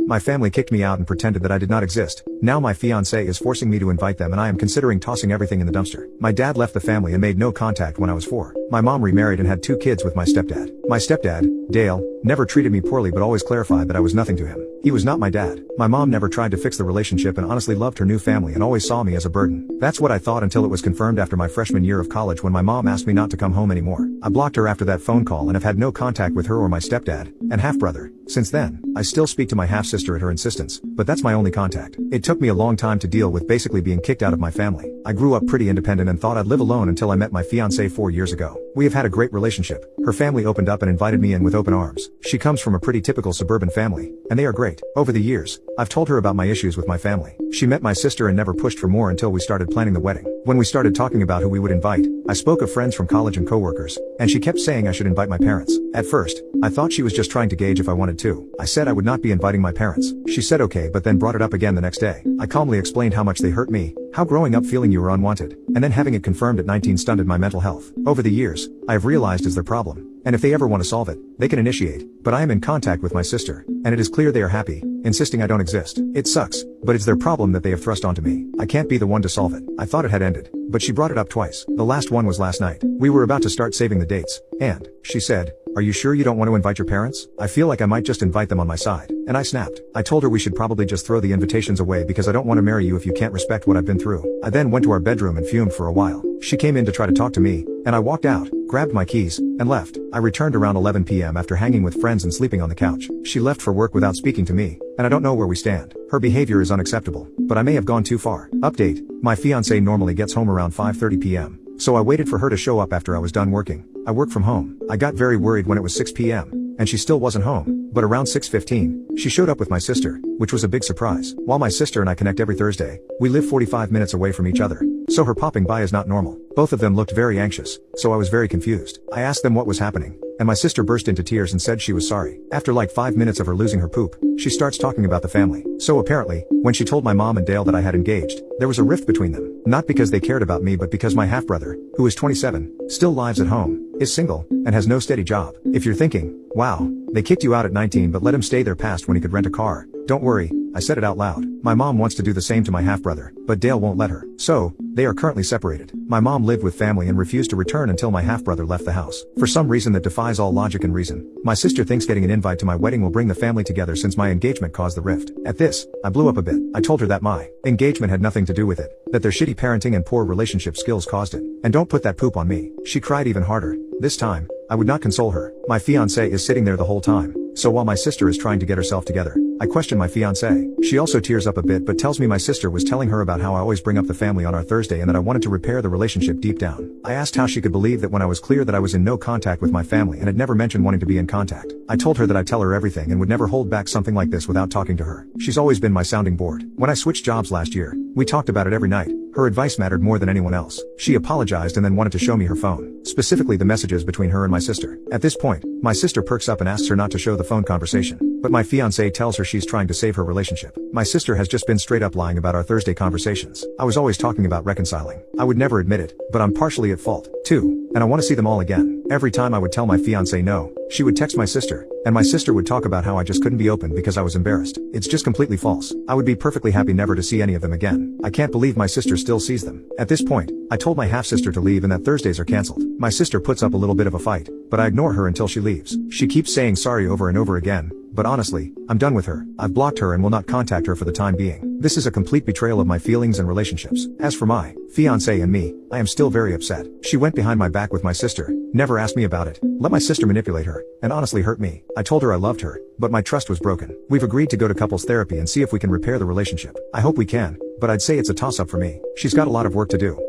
My family kicked me out and pretended that I did not exist. Now my fiancé is forcing me to invite them and I am considering tossing everything in the dumpster. My dad left the family and made no contact when I was 4. My mom remarried and had 2 kids with my stepdad. My stepdad, Dale, never treated me poorly but always clarified that I was nothing to him. He was not my dad. My mom never tried to fix the relationship and honestly loved her new family and always saw me as a burden. That's what I thought until it was confirmed after my freshman year of college when my mom asked me not to come home anymore. I blocked her after that phone call and have had no contact with her or my stepdad and half-brother since then. I still speak to my half-sister at her insistence, but that's my only contact. It took me a long time to deal with basically being kicked out of my family. I grew up pretty independent and thought I'd live alone until I met my fiancé 4 years ago. We have had a great relationship. Her family opened up and invited me in with open arms. She comes from a pretty typical suburban family, and they are great. Over the years, I've told her about my issues with my family. She met my sister and never pushed for more until we started planning the wedding. When we started talking about who we would invite, I spoke of friends from college and coworkers, and she kept saying I should invite my parents. At first, I thought she was just trying to gauge if I wanted to. I said I would not be inviting my parents. She said okay but then brought it up again the next day. I calmly explained how much they hurt me, how growing up feeling you were unwanted, and then having it confirmed at 19 stunted my mental health. Over the years, I have realized is their problem, and if they ever want to solve it, they can initiate, but I am in contact with my sister, and it is clear they are happy, insisting I don't exist. It sucks, but it's their problem that they have thrust onto me. I can't be the one to solve it. I thought it had ended, but she brought it up twice. The last one was last night. We were about to start saving the dates, and she said, "Are you sure you don't want to invite your parents? I feel like I might just invite them on my side." And I snapped. I told her we should probably just throw the invitations away because I don't want to marry you if you can't respect what I've been through. I then went to our bedroom and fumed for a while. She came in to try to talk to me, and I walked out, grabbed my keys, and left. I returned around 11 p.m. after hanging with friends and sleeping on the couch. She left for work without speaking to me, and I don't know where we stand. Her behavior is unacceptable, but I may have gone too far. Update: my fiancé normally gets home around 5:30 p.m., so I waited for her to show up after I was done working. I work from home. I got very worried when it was 6 p.m., and she still wasn't home, but around 6:15, she showed up with my sister, which was a big surprise. While my sister and I connect every Thursday, we live 45 minutes away from each other, so her popping by is not normal. Both of them looked very anxious, so I was very confused. I asked them what was happening, and my sister burst into tears and said she was sorry. After like 5 minutes of her losing her poop, she starts talking about the family. So apparently, when she told my mom and Dale that I had engaged, there was a rift between them. Not because they cared about me but because my half-brother, who is 27, still lives at home, is single, and has no steady job. If you're thinking, wow, they kicked you out at 19 but let him stay there past when he could rent a car, don't worry, I said it out loud. My mom wants to do the same to my half-brother, but Dale won't let her. So, they are currently separated. My mom lived with family and refused to return until my half-brother left the house. For some reason that defies all logic and reason, my sister thinks getting an invite to my wedding will bring the family together since my engagement caused the rift. At this, I blew up a bit. I told her that my engagement had nothing to do with it, that their shitty parenting and poor relationship skills caused it. And don't put that poop on me. She cried even harder. This time, I would not console her. My fiancé is sitting there the whole time, so while my sister is trying to get herself together, I question my fiancé. She also tears up a bit but tells me my sister was telling her about how I always bring up the family on our Thursday and that I wanted to repair the relationship deep down. I asked how she could believe that when I was clear that I was in no contact with my family and had never mentioned wanting to be in contact. I told her that I'd tell her everything and would never hold back something like this without talking to her. She's always been my sounding board. When I switched jobs last year, we talked about it every night. Her advice mattered more than anyone else. She apologized and then wanted to show me her phone, specifically the messages between her and my sister. At this point, my sister perks up and asks her not to show the phone conversation, but my fiancé tells her she's trying to save her relationship. My sister has just been straight up lying about our Thursday conversations. I was always talking about reconciling. I would never admit it, but I'm partially at fault, too, and I want to see them all again. Every time I would tell my fiancé no, she would text my sister, and my sister would talk about how I just couldn't be open because I was embarrassed. It's just completely false. I would be perfectly happy never to see any of them again. I can't believe my sister still sees them. At this point, I told my half-sister to leave and that Thursdays are cancelled. My sister puts up a little bit of a fight, but I ignore her until she leaves. She keeps saying sorry over and over again, but honestly, I'm done with her. I've blocked her and will not contact her for the time being. This is a complete betrayal of my feelings and relationships. As for my fiancé and me, I am still very upset. She went behind my back with my sister, never asked me about it, let my sister manipulate her, and honestly hurt me. I told her I loved her, but my trust was broken. We've agreed to go to couples therapy and see if we can repair the relationship. I hope we can, but I'd say it's a toss-up for me. She's got a lot of work to do.